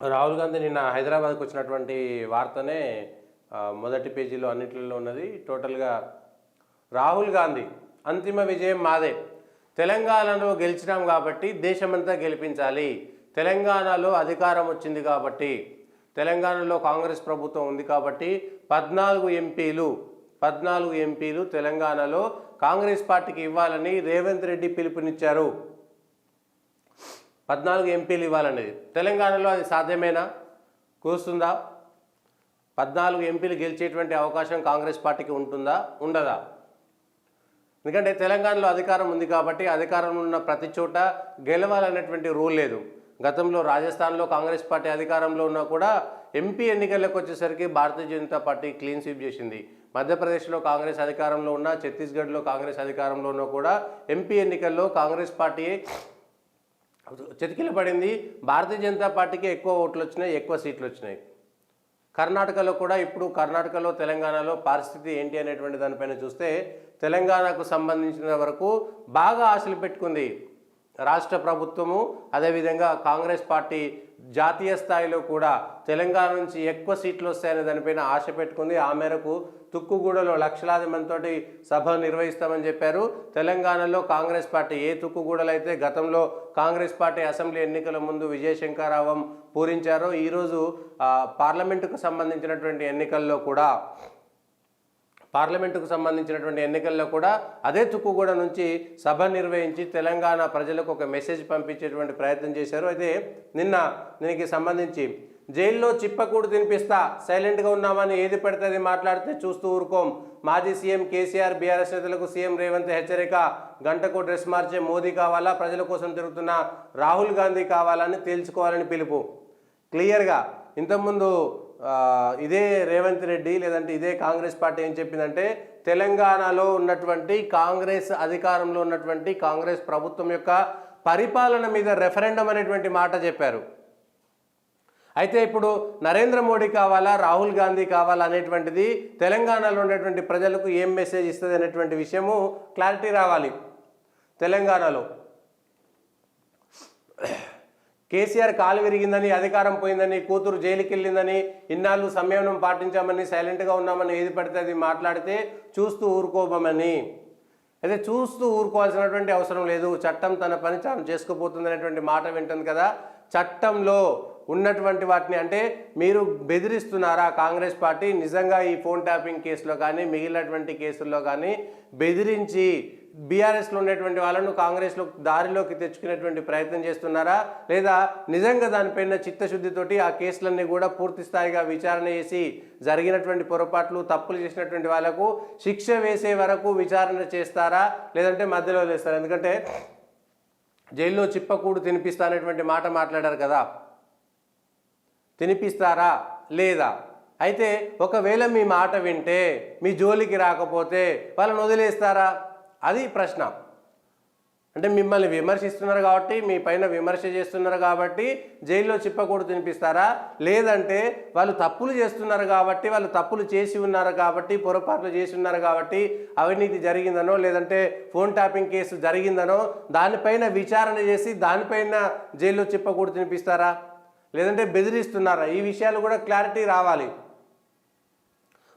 రాహుల్ గాంధీ నిన్న హైదరాబాద్కు వచ్చినటువంటి వార్తనే మొదటి పేజీలో అన్నింటిలో ఉన్నది. టోటల్గా రాహుల్ గాంధీ అంతిమ విజయం మాదే, తెలంగాణలో గెలిచినాం కాబట్టి దేశమంతా గెలిపించాలి, తెలంగాణలో అధికారం వచ్చింది కాబట్టి, తెలంగాణలో కాంగ్రెస్ ప్రభుత్వం ఉంది కాబట్టి 14 ఎంపీలు తెలంగాణలో కాంగ్రెస్ పార్టీకి ఇవ్వాలని రేవంత్ రెడ్డి పిలుపునిచ్చారు. 14 ఎంపీలు ఇవ్వాలనేది తెలంగాణలో అది సాధ్యమేనా? కూస్తుందా? 14 ఎంపీలు గెలిచేటువంటి అవకాశం కాంగ్రెస్ పార్టీకి ఉంటుందా? ఉండదా? ఎందుకంటే తెలంగాణలో అధికారం ఉంది కాబట్టి అధికారంలో ఉన్న ప్రతి చోట గెలవాలనేటువంటి రూల్ లేదు. గతంలో రాజస్థాన్లో కాంగ్రెస్ పార్టీ అధికారంలో ఉన్నా కూడా ఎంపీ ఎన్నికలకు వచ్చేసరికి Bharatiya Janata party clean sweep చేసింది. మధ్యప్రదేశ్లో కాంగ్రెస్ అధికారంలో ఉన్న, ఛత్తీస్గఢ్లో కాంగ్రెస్ అధికారంలో ఉన్నా కూడా ఎంపీ ఎన్నికల్లో కాంగ్రెస్ పార్టీ చతికిల పడింది. భారతీయ జనతా పార్టీకి ఎక్కువ ఓట్లు వచ్చినాయి, ఎక్కువ సీట్లు వచ్చినాయి. కర్ణాటకలో కూడా ఇప్పుడు కర్ణాటకలో తెలంగాణలో పరిస్థితి ఏంటి అనేటువంటి దానిపైన చూస్తే తెలంగాణకు సంబంధించిన వరకు బాగా ఆశలు పెట్టుకుంది రాష్ట్ర ప్రభుత్వము. అదేవిధంగా కాంగ్రెస్ పార్టీ జాతీయ స్థాయిలో కూడా తెలంగాణ నుంచి ఎక్కువ సీట్లు వస్తాయనే దానిపైన ఆశ పెట్టుకుంది. ఆ మేరకు తుక్కుగూడలో లక్షలాది మందితోటి సభ నిర్వహిస్తామని చెప్పారు. తెలంగాణలో కాంగ్రెస్ పార్టీ తుక్కుగూడలో అయితే గతంలో కాంగ్రెస్ పార్టీ అసెంబ్లీ ఎన్నికల ముందు విజయశంకరావం పూరించారో, ఈరోజు పార్లమెంటుకు సంబంధించినటువంటి ఎన్నికల్లో కూడా అదే తుక్కుగూడ నుంచి సభ నిర్వహించి తెలంగాణ ప్రజలకు ఒక మెసేజ్ పంపించేటువంటి ప్రయత్నం చేశారు. అయితే నిన్న దీనికి సంబంధించి జైల్లో చిప్పకూడు తినిపిస్తా, సైలెంట్గా ఉన్నామని ఏది పడితే అది మాట్లాడితే చూస్తూ ఊరుకోం, మాజీ సీఎం కేసీఆర్, బీఆర్ఎస్ నేతలకు సీఎం రేవంత్ హెచ్చరిక, గంటకు డ్రెస్ మార్చే మోదీ కావాలా, ప్రజల కోసం తిరుగుతున్న రాహుల్ గాంధీ కావాలని తేల్చుకోవాలని పిలుపు. క్లియర్గా ఇంతకుముందు ఇదే రేవంత్ రెడ్డి లేదంటే ఇదే కాంగ్రెస్ పార్టీ ఏం చెప్పిందంటే, తెలంగాణలో ఉన్నటువంటి కాంగ్రెస్ అధికారంలో ఉన్నటువంటి కాంగ్రెస్ ప్రభుత్వం యొక్క పరిపాలన మీద రెఫరెండం అనేటువంటి మాట చెప్పారు. అయితే ఇప్పుడు నరేంద్ర మోడీ కావాలా, రాహుల్ గాంధీ కావాలా అనేటువంటిది తెలంగాణలో ఉన్నటువంటి ప్రజలకు ఏం మెసేజ్ ఇస్తుంది అనేటువంటి విషయము క్లారిటీ రావాలి. తెలంగాణలో కేసీఆర్ కాలు విరిగిందని, అధికారం పోయిందని, కూతురు జైలుకి వెళ్ళిందని, ఇన్నాళ్ళు సంయమనం పాటించామని, సైలెంట్గా ఉన్నామని ఏది పడితే అది మాట్లాడితే చూస్తూ ఊరుకోమని. అయితే చూస్తూ ఊరుకోవాల్సినటువంటి అవసరం లేదు, చట్టం తన పని తాను చేసుకోబోతుంది అనేటువంటి మాట వింటుంది కదా. చట్టంలో ఉన్నటువంటి వాటిని అంటే మీరు బెదిరిస్తున్నారా? కాంగ్రెస్ పార్టీ నిజంగా ఈ ఫోన్ ట్యాపింగ్ కేసులో కానీ మిగిలినటువంటి కేసుల్లో కానీ బెదిరించి బీఆర్ఎస్లో ఉండేటువంటి వాళ్ళను కాంగ్రెస్లో దారిలోకి తెచ్చుకునేటువంటి ప్రయత్నం చేస్తున్నారా? లేదా నిజంగా దానిపైన చిత్తశుద్ధితోటి ఆ కేసులన్నీ కూడా పూర్తి స్థాయిగా విచారణ చేసి జరిగినటువంటి పొరపాట్లు, తప్పులు చేసినటువంటి వాళ్ళకు శిక్ష వేసే వరకు విచారణ చేస్తారా, లేదంటే మధ్యలో వేస్తారా? ఎందుకంటే జైల్లో చిప్పకూడు తినిపిస్తా అనేటువంటి మాట మాట్లాడారు కదా, తినిపిస్తారా లేదా? అయితే ఒకవేళ మీ మాట వింటే, మీ జోలికి రాకపోతే వాళ్ళని వదిలేస్తారా? అది ప్రశ్న. అంటే మిమ్మల్ని విమర్శిస్తున్నారు కాబట్టి, మీ పైన విమర్శ చేస్తున్నారు కాబట్టి జైల్లో చిప్పకూడు తినిపిస్తారా? లేదంటే వాళ్ళు తప్పులు చేస్తున్నారు కాబట్టి, వాళ్ళు తప్పులు చేసి ఉన్నారు కాబట్టి, పొరపాట్లు చేసి ఉన్నారు కాబట్టి, అవినీతి జరిగిందనో లేదంటే ఫోన్ ట్యాపింగ్ కేసు జరిగిందనో దానిపైన విచారణ చేసి దానిపైన జైల్లో చిప్పకూడు తినిపిస్తారా? లేదంటే బెదిరిస్తున్నారా? ఈ విషయాలు కూడా క్లారిటీ రావాలి.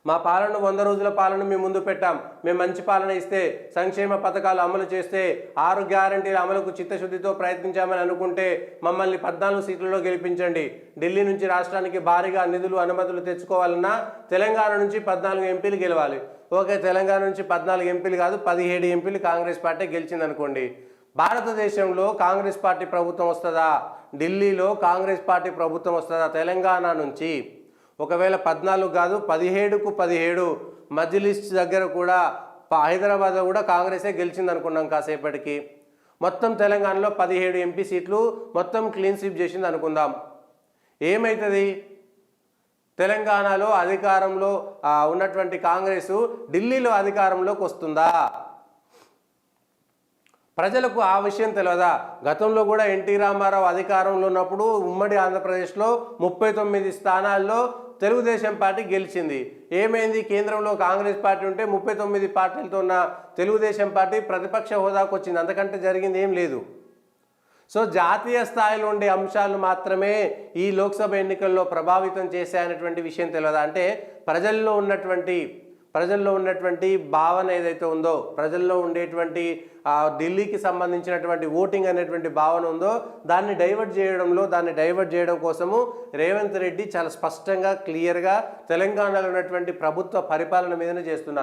మా పాలన 100 రోజుల పాలన మేము ముందు పెట్టాం, మేము మంచి పాలన ఇస్తే, సంక్షేమ పథకాలు అమలు చేస్తే, 6 గ్యారంటీల అమలుకు చిత్తశుద్ధితో ప్రయత్నించామని అనుకుంటే మమ్మల్ని 14 సీట్లలో గెలిపించండి. ఢిల్లీ నుంచి రాష్ట్రానికి భారీగా నిధులు, అనుమతులు తెచ్చుకోవాలన్నా తెలంగాణ నుంచి 14 ఎంపీలు గెలవాలి. ఓకే, తెలంగాణ నుంచి 14 ఎంపీలు కాదు, 17 ఎంపీలు కాంగ్రెస్ పార్టీ గెలిచిందనుకోండి. భారతదేశంలో కాంగ్రెస్ పార్టీ ప్రభుత్వం వస్తుందా? ఢిల్లీలో కాంగ్రెస్ పార్టీ ప్రభుత్వం వస్తుందా? తెలంగాణ నుంచి ఒకవేళ 14 కాదు 17కు 17 మజ్లిస్ దగ్గర కూడా హైదరాబాద్లో కూడా కాంగ్రెసే గెలిచింది అనుకున్నాం కాసేపటికి. మొత్తం తెలంగాణలో 17 ఎంపీ సీట్లు మొత్తం క్లీన్ స్వీప్ చేసింది అనుకుందాం. ఏమవుతుంది? తెలంగాణలో అధికారంలో ఉన్నటువంటి కాంగ్రెసు ఢిల్లీలో అధికారంలోకి వస్తుందా? ప్రజలకు ఆ విషయం తెలియదా? గతంలో కూడా ఎన్టీ రామారావు అధికారంలో ఉన్నప్పుడు ఉమ్మడి ఆంధ్రప్రదేశ్లో 39 స్థానాల్లో తెలుగుదేశం పార్టీ గెలిచింది. ఏమైంది? కేంద్రంలో కాంగ్రెస్ పార్టీ ఉంటే 39 పార్టీలతో ఉన్న తెలుగుదేశం పార్టీ ప్రతిపక్ష హోదాకు వచ్చింది. అంతకంటే జరిగింది ఏం లేదు. సో జాతీయ స్థాయిలో ఉండే అంశాలు మాత్రమే ఈ లోక్సభ ఎన్నికల్లో ప్రభావితం చేశాయనేటువంటి విషయం తెలియదా? అంటే ప్రజల్లో ఉన్నటువంటి భావన ఏదైతే ఉందో, ప్రజల్లో ఉండేటువంటి ఢిల్లీకి సంబంధించినటువంటి ఓటింగ్ అనేటువంటి భావన ఉందో దాన్ని డైవర్ట్ చేయడం కోసము రేవంత్ రెడ్డి చాలా స్పష్టంగా క్లియర్గా తెలంగాణలో ఉన్నటువంటి ప్రభుత్వ పరిపాలన మీదనే చేస్తున్నారు.